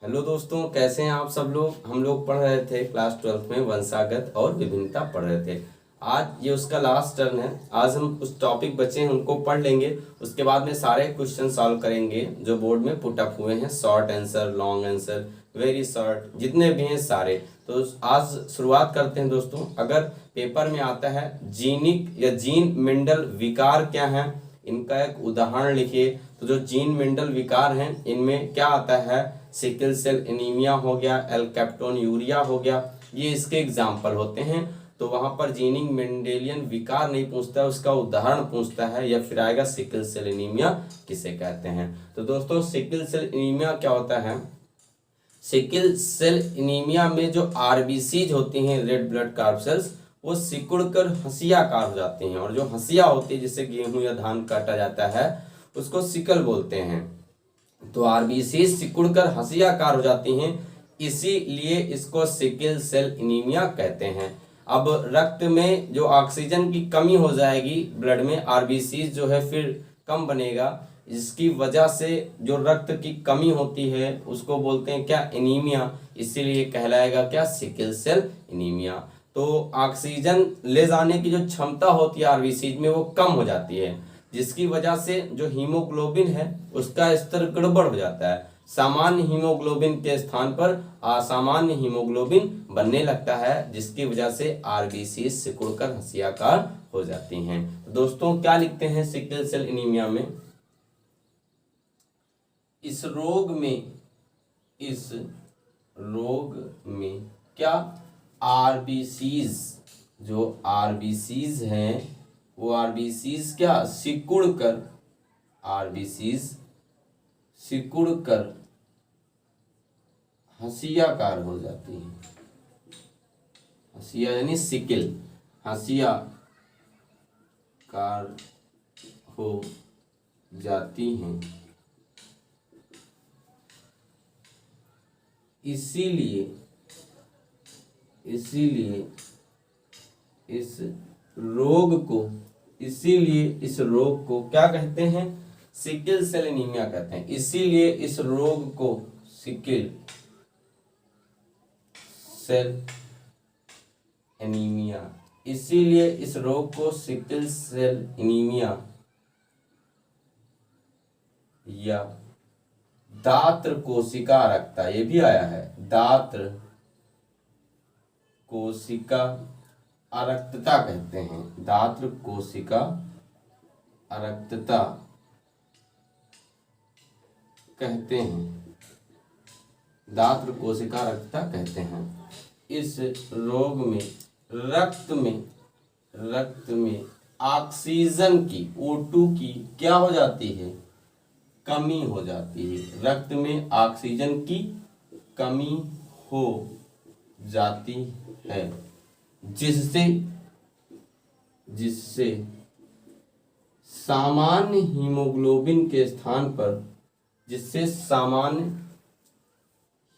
Hello दोस्तों, कैसे हैं आप सब लोग। हम लोग पढ़ रहे थे क्लास 12th में वंशागत और विभिन्नता पढ़ रहे थे। आज ये उसका लास्ट टर्न है। आज हम उस टॉपिक बचे हैं उनको पढ़ लेंगे। उसके बाद में सारे क्वेश्चन सॉल्व करेंगे जो बोर्ड में पुट अप हुए हैं। Short answer, long answer, very short, जितने भी हैं सारे। तो आज शुरुआत करते हैं दोस्तों। अगर पेपर में आता है जीनिक या जीन मेंडल विकार क्या है, इनका एक उदाहरण लिखिए। तो जो जीन मेंडल विकार हैं इनमें क्या आता है, सिकल सेल एनीमिया हो गया, एल्केप्टोन्यूरिया हो गया, ये इसके एग्जाम्पल होते हैं। तो वहां पर जीनिंग मेंडेलियन विकार नहीं पूछता है, उसका उदाहरण पूछता है, या फिर आएगा सिकल सेल एनीमिया किसे कहते हैं। तो दोस्तों सिकल सेल एनीमिया क्या होता है। सिकल सेल एनीमिया में जो आरबीसीज होती हैं, रेड ब्लड कार्पसेल्स, वो सिकुड़कर हंसियाकार हो जाती हैं। और जो हंसिया होती है जिससे गेहूं या धान काटा जाता है उसको सिकल बोलते हैं। तो आरबीसी सिकुड़कर हंसियाकार हो जाती हैं, इसीलिए इसको सिकल सेल एनीमिया कहते हैं। अब रक्त में जो ऑक्सीजन की कमी हो जाएगी, ब्लड में आरबीसी जो है फिर कम बनेगा, इसकी वजह से जो रक्त की कमी होती है उसको बोलते हैं क्या, एनीमिया। इसीलिए कहलाएगा क्या, सिकल सेल एनीमिया। तो ऑक्सीजन ले जाने की जो क्षमता होती है आरबीसी में वो कम हो जाती है, जिसकी वजह से जो हीमोग्लोबिन है उसका स्तर गड़बड़ हो जाता है। सामान्य हीमोग्लोबिन के स्थान पर असामान्य हीमोग्लोबिन बनने लगता है, जिसकी वजह से आरबीसी सिकुड़कर हंसियाकार हो जाती हैं। तो दोस्तों क्या लिखते हैं सिकल सेल एनीमिया में, इस रोग में क्या, आरबीसीज, जो आरबीसीज हैं वो आरबीसीज क्या, सिकुड़कर हंसियाकार हो जाती है। हंसिया यानी सिकिल, हंसियाकार हो जाती हैं। इसीलिए इस रोग को क्या कहते हैं, सिकल सेल एनीमिया कहते हैं। इसीलिए इस रोग को सिकल सेल एनीमिया या दात्र कोशिका अरक्तता, ये भी आया है, दात्र कोशिका अरक्तता कहते हैं। दात्र कोशिका अरक्तता कहते हैं, दात्र कोशिका अरक्तता कहते हैं। इस रोग में रक्त में ऑक्सीजन की, O2 की क्या हो जाती है, कमी हो जाती है। रक्त में ऑक्सीजन की कमी हो जाती है, जिससे सामान्य हीमोग्लोबिन के स्थान पर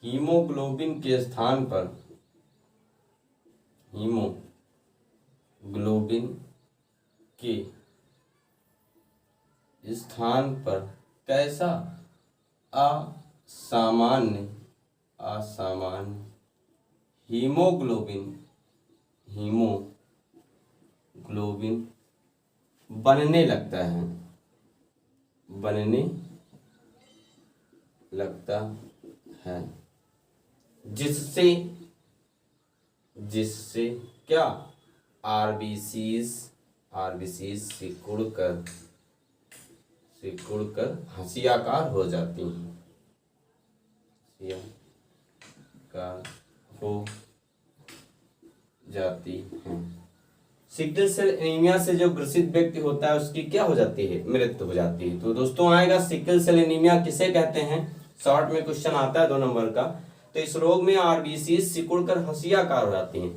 हीमोग्लोबिन के स्थान पर कैसा, असामान्य हीमोग्लोबिन बनने लगता है, जिससे क्या, आरबीसीज सिकुड़कर हंसियाकार हो जाती हैं, सिकल सेल एनीमिया से जो ग्रसित व्यक्ति होता है उसकी क्या हो जाती है, मृत्यु हो जाती है। तो दोस्तों आएगा सिकल सेल एनीमिया किसे कहते हैं, शॉर्ट में क्वेश्चन आता है 2 नंबर का। तो इस रोग में आरबीसी सिकुड़कर हंसियाकार हो जाती हैं,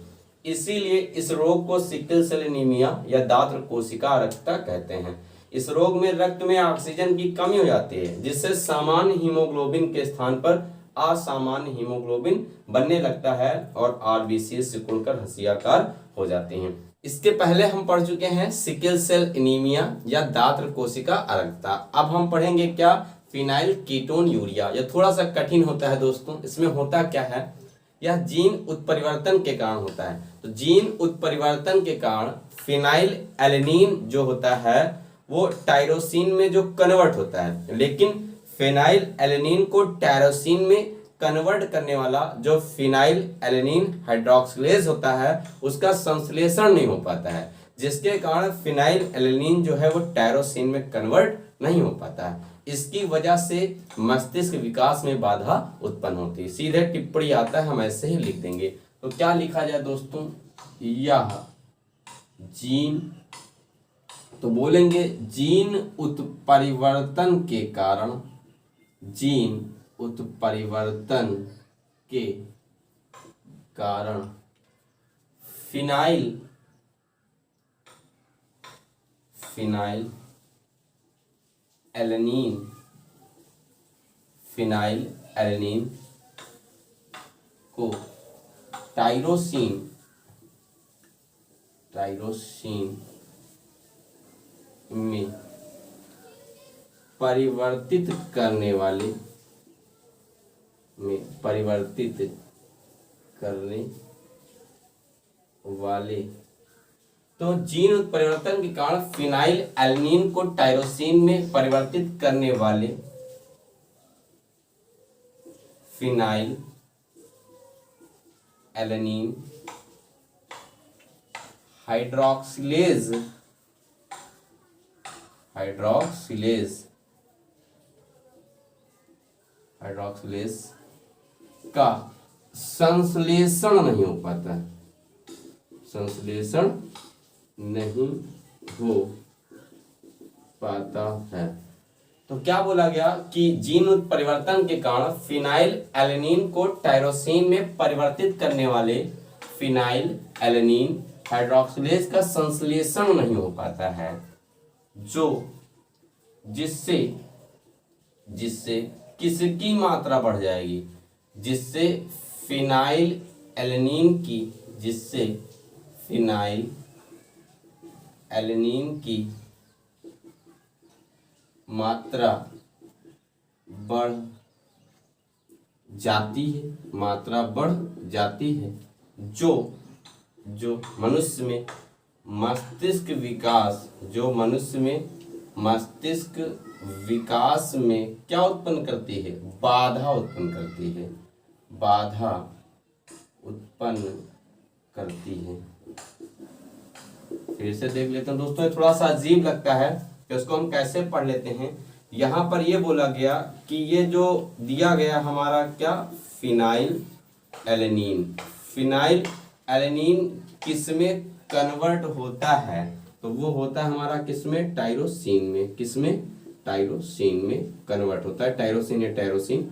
इसीलिए इस रोग को सिकल सेल एनीमिया या दात्र कोशिका अरक्तता कहते हैं। इस रोग में रक्त में ऑक्सीजन की कमी हो जाती है, जिससे सामान्य हीमोग्लोबिन के स्थान पर असामान्य हीमोग्लोबिन बनने लगता है और आरबीसी सिकुड़कर हंसियाकार हो जाती हैं। इसके पहले हम पढ़ चुके हैं सिकल सेल एनीमिया या दात्र कोशिका अरक्तता। अब हम पढ़ेंगे क्या, फिनाइल कीटोन यूरिया। यह थोड़ा सा कठिन होता है दोस्तों। इसमें होता क्या है, यह जीन उत्परिवर्तन के कारण होता है। तो जीन उत्परिवर्तन के कारण फिनाइल एलेनिन जो होता है वो टायरोसिन में जो कन्वर्ट होता है, लेकिन फिनाइल एलेनिन को टायरोसिन में कन्वर्ट करने वाला जो फिनाइल एलेनिन हाइड्रोक्सिलेज होता है उसका संश्लेषण नहीं हो पाता है, जिसके कारण फिनाइल एलेनिन जो है वो टायरोसिन में कन्वर्ट नहीं हो पाता है। इसकी वजह से मस्तिष्क विकास में बाधा उत्पन्न होती है। सीधे टिप्पणी आता है, हम ऐसे ही लिख देंगे। तो क्या लिखा जाए दोस्तों, यह जीन, तो बोलेंगे जीन उत्परिवर्तन के कारण, जीन उत्परिवर्तन के कारण फिनाइल एलेनिन को टायरोसिन में परिवर्तित करने वाले तो जीन उत्परिवर्तन के कारण फिनाइल एलेनिन को टायरोसिन में परिवर्तित करने वाले फिनाइल एलेनिन हाइड्रोक्सिलेज का संश्लेषण नहीं हो पाता है, संश्लेषण नहीं हो पाता है। तो क्या बोला गया कि जीन उत्परिवर्तन के कारण फिनाइल एलेनिन को टायरोसिन में परिवर्तित करने वाले फिनाइल एलेनिन हाइड्रोक्सिलेज का संश्लेषण नहीं हो पाता है, जो जिससे किसकी मात्रा बढ़ जाएगी, जिससे फिनाइल एलेनिन की मात्रा बढ़ जाती है, जो मनुष्य में मस्तिष्क विकास में क्या उत्पन्न करती है, बाधा उत्पन्न करती है। फिर से देख लेते हैं दोस्तों, थोड़ा सा अजीब लगता है कि उसको हम कैसे पढ़ लेते हैं। यहाँ पर ये बोला गया कि ये जो दिया गया हमारा क्या, फिनाइल एलेनिन किसमें कन्वर्ट होता है, तो वो होता है हमारा किसमें, टायरोसिन में। टायरोसिन में कन्वर्ट होता है, टायरोसिन या टायरोसिन।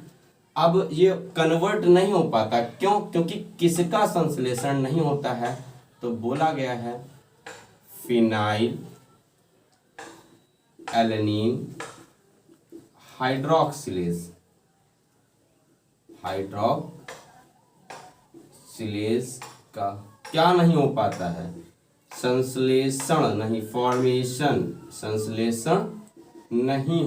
अब ये कन्वर्ट नहीं हो पाता, क्यों? क्योंकि किसका संश्लेषण नहीं होता है, तो बोला गया है फिनाइल एलेनिन हाइड्रोक्सिलेज का क्या नहीं हो पाता है, संश्लेषण नहीं, संश्लेषण नहीं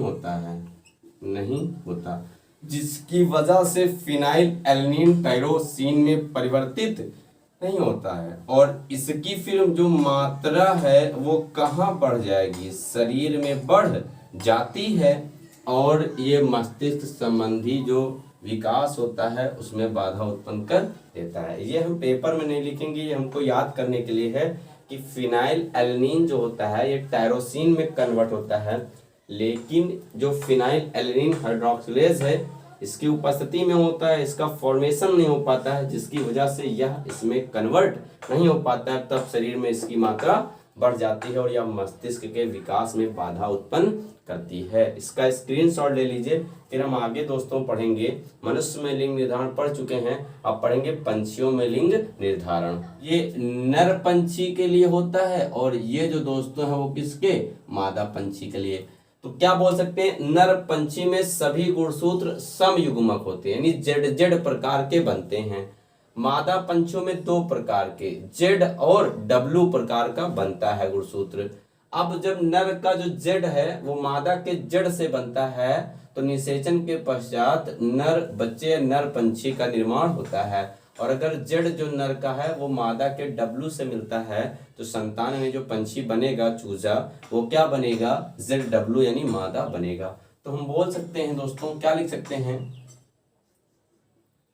होता, जिसकी वजह से फिनाइल एलेनिन टायरोसिन में परिवर्तित नहीं होता है, और इसकी फिर जो मात्रा है वो कहाँ बढ़ जाएगी, शरीर में बढ़ जाती है, और ये मस्तिष्क संबंधी जो विकास होता है उसमें बाधा उत्पन्न कर देता है। ये हम पेपर में नहीं लिखेंगे, ये हमको याद करने के लिए है कि फिनाइल एलेनिन जो होता है ये टायरोसिन में कन्वर्ट होता है, लेकिन जो फिनाइल एलेनिन हाइड्रोक्सिलेज है इसकी उपस्थिति में होता है, इसका फॉर्मेशन नहीं हो पाता है, जिसकी वजह से यह इसमें कन्वर्ट नहीं हो पाता है, तब शरीर में इसकी मात्रा बढ़ जाती है और यह मस्तिष्क के विकास में बाधा उत्पन्न करती है। इसका स्क्रीनशॉट ले लीजिए। फिर हम आगे दोस्तों पढ़ेंगे, मनुष्य में लिंग निर्धारण पढ़ चुके हैं, अब पढ़ेंगे पंछियों में लिंग निर्धारण। ये नर पंछी के लिए होता है और ये जो दोस्तों है वो किसके, मादा पंछी के लिए। तो क्या बोल सकते हैं, नर पंछी में सभी गुणसूत्र समयुग्मक होते हैं, यानी जेड जेड प्रकार के बनते हैं। मादा पंछियों में दो प्रकार के जेड और डब्लू प्रकार का बनता है गुणसूत्र। अब जब नर का जो जेड है वो मादा के जेड से बनता है, तो निषेचन के पश्चात नर बच्चे नर पंछी का निर्माण होता है। और अगर जेड जो नर का है वो मादा के डब्लू से मिलता है तो संतान में जो पंछी बनेगा चूजा वो क्या बनेगा, जेड डब्लू यानी मादा बनेगा। तो हम बोल सकते हैं दोस्तों, क्या लिख सकते हैं,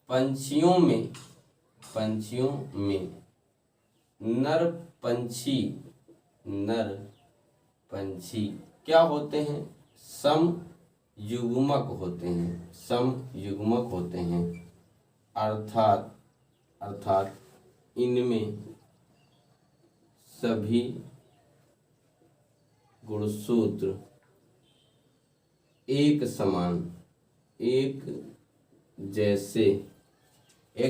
पंछियों में नर पंछी क्या होते हैं, समयुग्मक होते हैं अर्थात इनमें सभी गुणसूत्र एक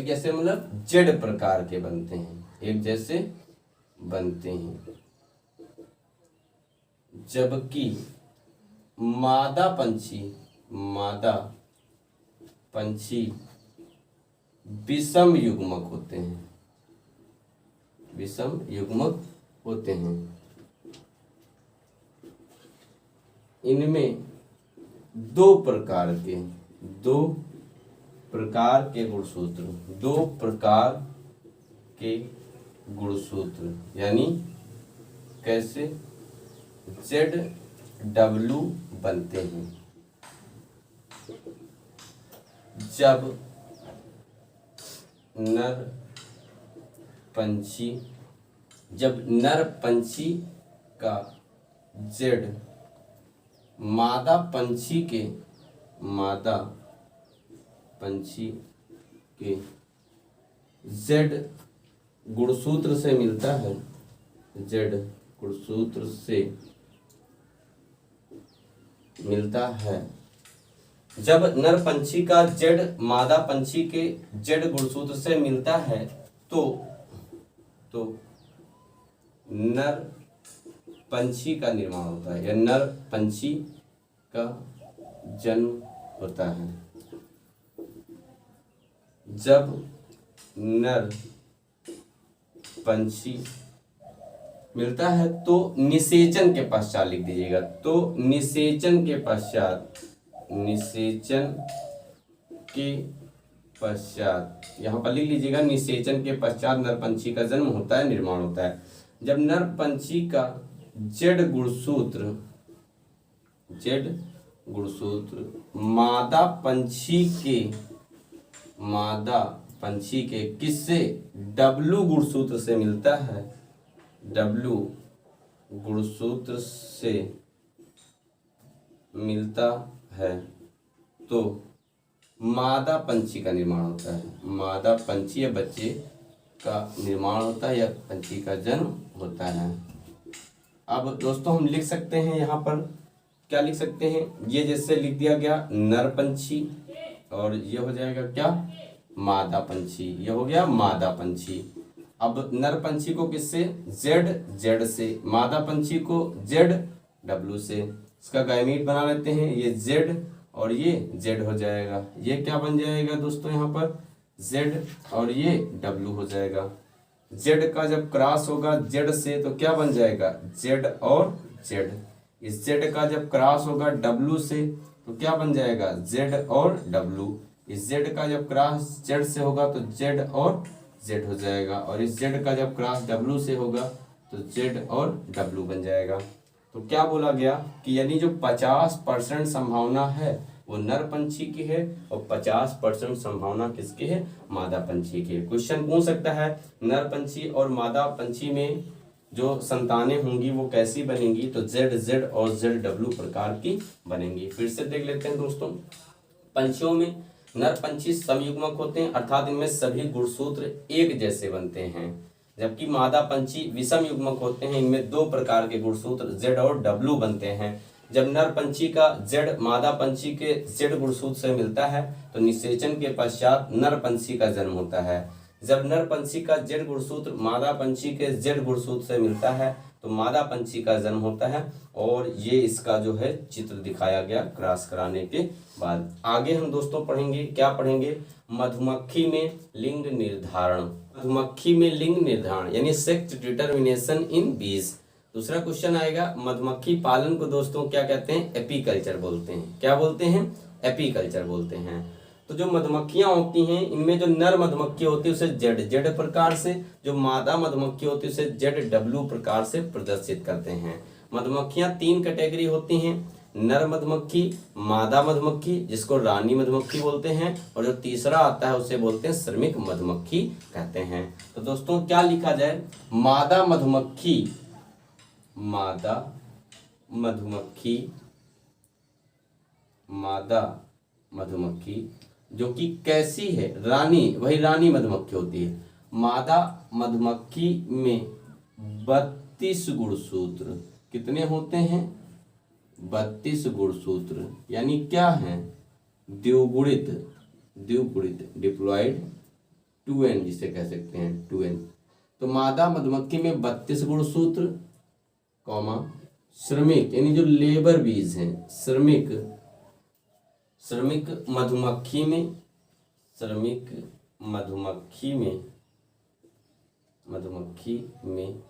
जैसे मतलब जेड प्रकार के बनते हैं, एक जैसे बनते हैं। जबकि मादा पंछी विषम युग्मक होते हैं। इनमें दो प्रकार के गुणसूत्र यानी कैसे, जेड डब्लू बनते हैं। जब नर पंछी का जेड मादा पंछी के जेड गुणसूत्र से मिलता है, जब नर पंछी का जेड मादा पंछी के जेड गुणसूत्र से मिलता है तो नर पंछी का निर्माण होता है या नर पंछी का जन्म होता है। जब नर पंछी मिलता है तो निषेचन के पश्चात लिख दीजिएगा, तो निषेचन के पश्चात यहाँ पर लिख लीजिएगा, निषेचन के पश्चात नर पंछी का जन्म होता है, निर्माण होता है। जब नर पंछी का जेड गुणसूत्र मादा पंछी के किससे, डब्लू गुणसूत्र से मिलता है, तो मादा पंछी का निर्माण होता है, मादा पंछी या बच्चे का निर्माण होता है या पंछी का जन्म होता है। अब दोस्तों हम लिख सकते हैं यहाँ पर, क्या लिख सकते हैं, ये जैसे लिख दिया गया नर पंछी और ये हो जाएगा क्या, मादा पंछी, ये हो गया मादा पंछी। अब नर पंछी को किससे, जेड से, मादा पंछी को जेड डब्लू से। इसका गायमीट बना लेते हैं, ये जेड और ये जेड हो जाएगा, ये क्या बन जाएगा दोस्तों यहाँ पर, जेड और ये डब्लू हो जाएगा। जेड का जब क्रॉस होगा जेड से तो क्या बन जाएगा, जेड और जेड। इस जेड का जब क्रॉस होगा डब्लू से तो क्या बन जाएगा, जेड और डब्लू। इस जेड का जब क्रॉस जेड से होगा तो जेड और जेड हो जाएगा, और इस जेड का जब क्रॉस डब्लू से होगा तो जेड और डब्लू बन जाएगा। तो क्या बोला गया कि यानी जो 50% संभावना है वो नर पंछी की है और 50% संभावना किसकी है, मादा पंछी की है। क्वेश्चन पूछ सकता है नर पंछी और मादा पंछी में जो संतानें होंगी वो कैसी बनेंगी, तो जेड और जेड डब्लू प्रकार की बनेंगी। फिर से देख लेते हैं दोस्तों, पंछियों में नर पंछी समयुग्मक होते हैं अर्थात इनमें सभी गुणसूत्र एक जैसे बनते हैं, जबकि मादा पंछी विषम युग्मक होते हैं, इनमें दो प्रकार के गुणसूत्र जेड और डब्लू बनते हैं। जब नर पंछी का जेड मादा पंछी के जेड गुणसूत्र से मिलता है तो निषेचन के पश्चात नर पंछी का जन्म होता है। जब नर पंछी का जेड गुणसूत्र मादा पंछी के जेड गुणसूत्र से मिलता है तो मादा पंछी का जन्म होता है, और ये इसका जो है चित्र दिखाया गया क्रॉस कराने के बाद। आगे हम दोस्तों पढ़ेंगे, क्या पढ़ेंगे, मधुमक्खी में लिंग निर्धारण। मधुमक्खी में लिंग निर्धारण यानी सेक्स डिटर्मिनेशन इन बीज। दूसरा क्वेश्चन आएगा, मधुमक्खी पालन को दोस्तों क्या कहते हैं? एपीकल्चर बोलते हैं। क्या बोलते हैं? एपीकल्चर बोलते हैं। तो जो मधुमक्खियां होती हैं इनमें जो नर मधुमक्खी होती है उसे जेड जेड प्रकार से, जो मादा मधुमक्खी होती है उसे जेड डब्ल्यू प्रकार से प्रदर्शित करते हैं। मधुमक्खियां 3 कैटेगरी होती हैं, नर मधुमक्खी, मादा मधुमक्खी जिसको रानी मधुमक्खी बोलते हैं, और जो तीसरा आता है उसे बोलते हैं श्रमिक मधुमक्खी कहते हैं। तो दोस्तों क्या लिखा जाए? मादा मधुमक्खी, मादा मधुमक्खी, मादा मधुमक्खी जो कि कैसी है? रानी, वही रानी मधुमक्खी होती है। मादा मधुमक्खी में 32 गुणसूत्र कितने होते हैं? 32 गुणसूत्र, यानी क्या है? द्विगुणित, द्विगुणित, डिप्लॉयड 2n जिसे कह सकते हैं 2n। तो मादा मधुमक्खी में 32 गुणसूत्र, कॉमा श्रमिक यानी जो लेबर बीज हैं, श्रमिक, श्रमिक मधुमक्खी में, श्रमिक मधुमक्खी में, मधुमक्खी में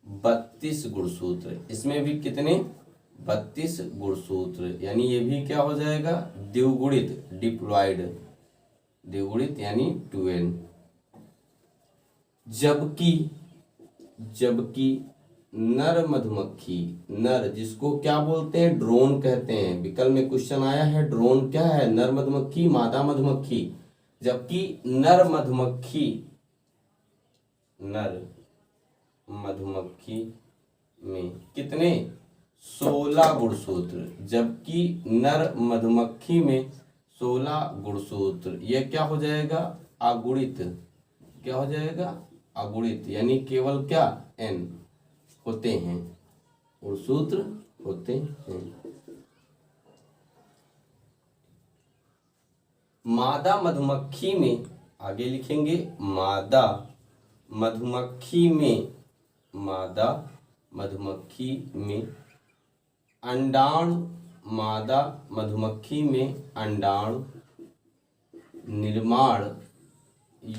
32 गुणसूत्र। इसमें भी कितने? 32 गुणसूत्र, यानी ये भी क्या हो जाएगा? द्विगुणित, डिप्लॉयड, द्विगुणित यानी 2n। जबकि, जबकि नर मधुमक्खी, नर जिसको क्या बोलते हैं? ड्रोन कहते हैं। विकल्प में क्वेश्चन आया है, ड्रोन क्या है? नर मधुमक्खी, मादा मधुमक्खी। जबकि नर मधुमक्खी, नर मधुमक्खी में कितने? 16 गुणसूत्र। जबकि नर मधुमक्खी में 16 गुणसूत्र। यह क्या हो जाएगा? अगुणित। क्या हो जाएगा? अगुणित, यानी केवल क्या? n होते हैं, गुणसूत्र होते हैं। मादा मधुमक्खी में, आगे लिखेंगे, मादा मधुमक्खी में, मादा मधुमक्खी में अंडाणु, मादा मधुमक्खी में अंडाणु निर्माण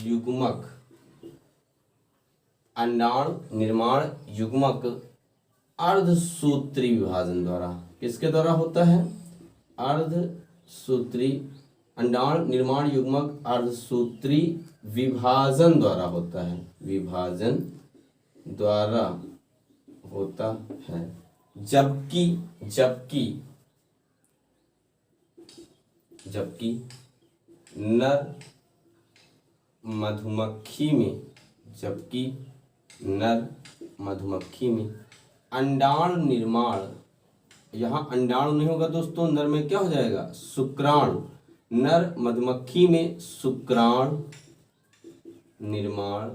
युग्मक, अंडाणु निर्माण युग्मक अर्धसूत्री विभाजन द्वारा, किसके द्वारा होता है? अर्धसूत्री, अंडाणु निर्माण युग्मक अर्धसूत्री विभाजन द्वारा होता है, विभाजन द्वारा होता है। जबकि, जबकि, जबकि नर मधुमक्खी में, जबकि नर मधुमक्खी में अंडाणु निर्माण, यहाँ अंडाणु नहीं होगा दोस्तों, नर में क्या हो जाएगा? शुक्राणु। नर मधुमक्खी में शुक्राणु निर्माण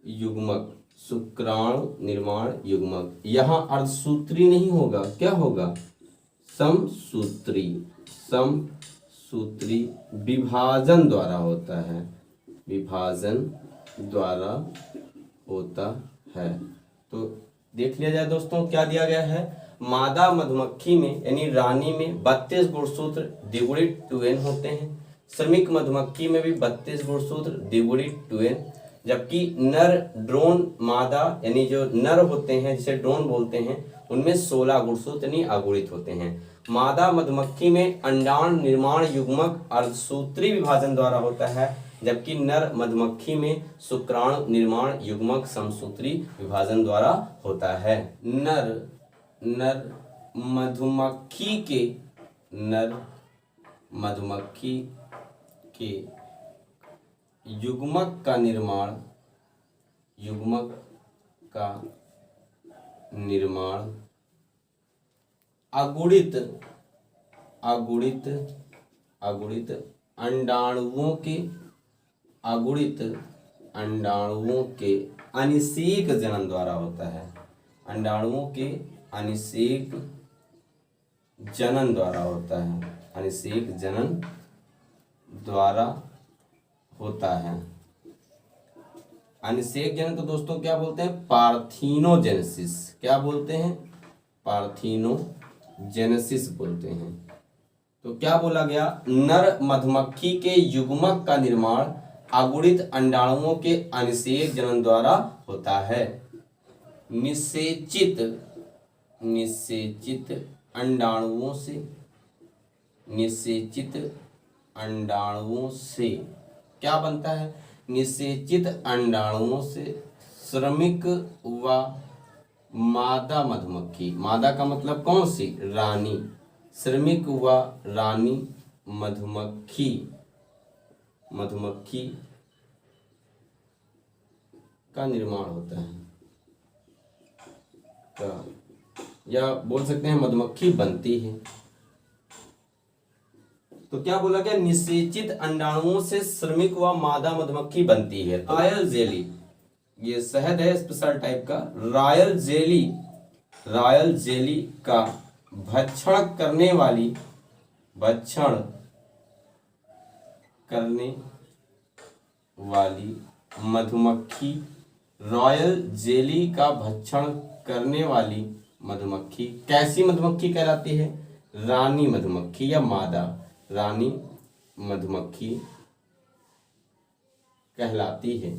युग्मक, शुक्राणु निर्माण युग्मक। यहाँ अर्धसूत्री नहीं होगा, क्या होगा? समसूत्री, समसूत्री विभाजन द्वारा होता है, विभाजन द्वारा होता है। तो देख लिया जाए दोस्तों क्या दिया गया है? मादा मधुमक्खी में यानी रानी में 32 गुणसूत्र द्विगुणित 2n होते हैं। श्रमिक मधुमक्खी में भी 32 गुणसूत्र द्विगुणित 2n। जबकि नर ड्रोन मादा यानी जो नर होते हैं जिसे ड्रोन बोलते हैं उनमें 16 गुणसूत्र यानी अगुणित होते हैं। मादा मधुमक्खी में अंडाणु निर्माण युग्मक अर्धसूत्री विभाजन द्वारा होता है, जबकि नर मधुमक्खी में शुक्राणु निर्माण युग्मक समसूत्री विभाजन द्वारा होता है। नर मधुमक्खी के, नर मधुमक्खी के युग्मक का निर्माण, युग्मक का निर्माण अगुणित, अगुणित, अगुणित अंडाणुओं के, अगुणित अंडाणुओं के अनिषेक जनन द्वारा होता है। अंडाणुओं के अनिषेक जनन द्वारा होता है, अनिषेक जनन द्वारा होता है। अनिषेक जनन तो दोस्तों क्या बोलते हैं? पार्थिनोजेनेसिस। क्या बोलते हैं? पार्थिनोजेनेसिस बोलते हैं। तो क्या बोला गया? नर मधुमक्खी के युग्मक का निर्माण अगुणित अंडाणुओं के अनिषेक जनन द्वारा होता है। निषेचित अंडाणुओं से, निषेचित अंडाणुओं से क्या बनता है? निषेचित अंडाणुओं से श्रमिक व मादा मधुमक्खी, मादा का मतलब कौन सी? रानी, श्रमिक व रानी मधुमक्खी का निर्माण होता है, या बोल सकते हैं मधुमक्खी बनती है। तो क्या बोला गया? निषेचित अंडाणुओं से श्रमिक व मादा मधुमक्खी बनती है। रॉयल जेली, ये शहद है स्पेशल टाइप का। रॉयल जेली का भक्षण करने वाली मधुमक्खी, रॉयल जेली का भक्षण करने वाली मधुमक्खी कैसी मधुमक्खी कहलाती है? रानी मधुमक्खी या मादा रानी मधुमक्खी कहलाती है।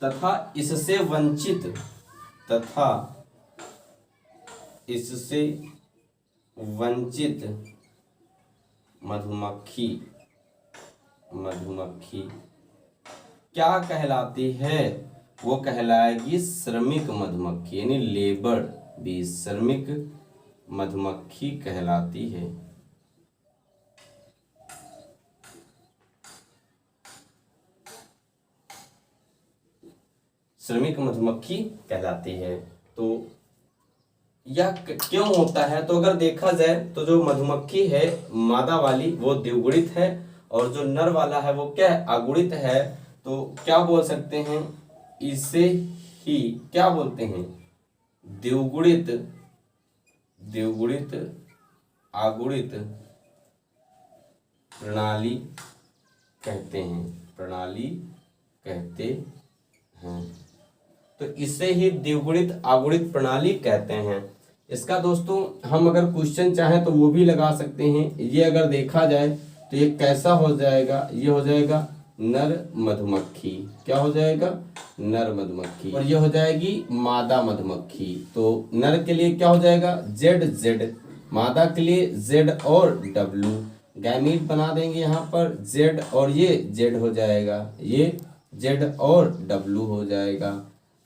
तथा इससे वंचित मधुमक्खी क्या कहलाती है? वो कहलाएगी श्रमिक मधुमक्खी, यानी लेबर बी, श्रमिक मधुमक्खी कहलाती है। श्रमिक मधुमक्खी कहलाती है। तो यह क्यों होता है? तो अगर देखा जाए तो जो मधुमक्खी है मादा वाली वो द्विगुणित है, और जो नर वाला है वो क्या है? अगुणित है। तो क्या बोल सकते हैं? इसे ही क्या बोलते हैं? द्विगुणित अगुणित प्रणाली कहते हैं। तो इसे ही द्विगुणित अगुणित प्रणाली कहते हैं। इसका दोस्तों हम अगर क्वेश्चन चाहें तो वो भी लगा सकते हैं। ये अगर देखा जाए तो ये कैसा हो जाएगा? ये हो जाएगा नर मधुमक्खी। क्या हो जाएगा? नर मधुमक्खी। और ये हो जाएगी मादा मधुमक्खी। तो नर के लिए क्या हो जाएगा? जेड, मादा के लिए जेड और डब्लू। गैमीट बना देंगे यहाँ पर जेड, और ये जेड हो जाएगा, ये जेड और डब्लू हो जाएगा।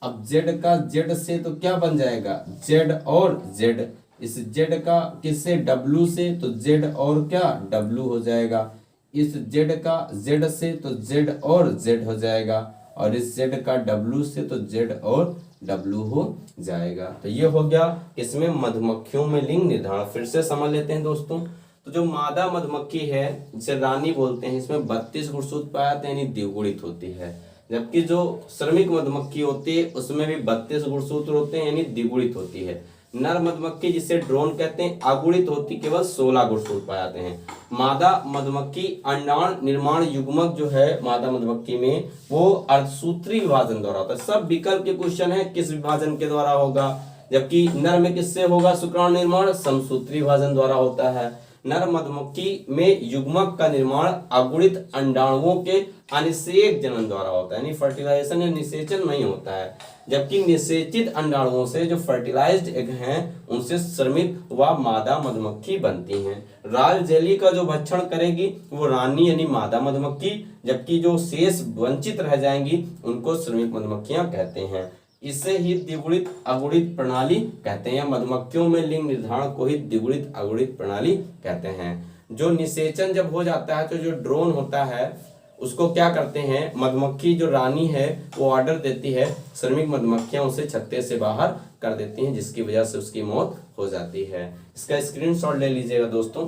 अब जेड का जेड से तो क्या बन जाएगा? जेड और जेड। इस जेड का किससे? डब्लू से, तो जेड और क्या? डब्लू हो जाएगा। इस जेड का जेड से तो जेड और जेड हो जाएगा, और इस जेड का डब्लू से तो जेड और डब्लू हो जाएगा। तो ये हो गया इसमें मधुमक्खियों में लिंग निर्धारण। फिर से समझ लेते हैं दोस्तों। तो जो मादा मधुमक्खी है जिसे रानी बोलते हैं, इसमें 32 गुणसूत्र पाए जाते हैं, यानी द्विगुणित होती है। जबकि जो श्रमिक मधुमक्खी होती है उसमें भी 32 गुणसूत्र होते हैं, यानी द्विगुणित होती है। नर मधुमक्खी जिसे ड्रोन कहते हैं अगुणित होती, केवल 16 गुणसूत्र पाए जाते हैं। मादा मधुमक्खी अंडाण निर्माण युग्मक जो है मादा मधुमक्खी में, वो अर्धसूत्री विभाजन द्वारा होता है। सब विकल्प के क्वेश्चन है किस विभाजन के द्वारा होगा, जबकि नर में किससे होगा शुक्राणु निर्माण? समसूत्री विभाजन द्वारा होता है। नर मधुमक्खी में युग्मक का निर्माण अगुणित अंडाणुओं के अनिषेक जनन द्वारा होता है, यानी फर्टिलाइजेशन या निषेचन नहीं होता है। जबकि निषेचित अंडाणुओं से जो फर्टिलाइज्ड एग हैं उनसे श्रमिक व मादा मधुमक्खी बनती हैं। रॉयल जेली का जो भक्षण करेगी वो रानी यानी मादा मधुमक्खी, जबकि जो शेष वंचित रह जाएंगी उनको श्रमिक मधुमक्खियां कहते हैं। इसे ही द्विगुणित अगुणित प्रणाली कहते हैं। मधुमक्खियों में लिंग निर्धारण को ही द्विगुणित अगुणित प्रणाली कहते हैं। जो निषेचन जब हो जाता है तो जो ड्रोन होता है उसको क्या करते हैं, मधुमक्खी जो रानी है वो ऑर्डर देती है, श्रमिक मधुमक्खियां उसे छत्ते से बाहर कर देती हैं, जिसकी वजह से उसकी मौत हो जाती है। इसका स्क्रीनशॉट ले लीजिएगा दोस्तों।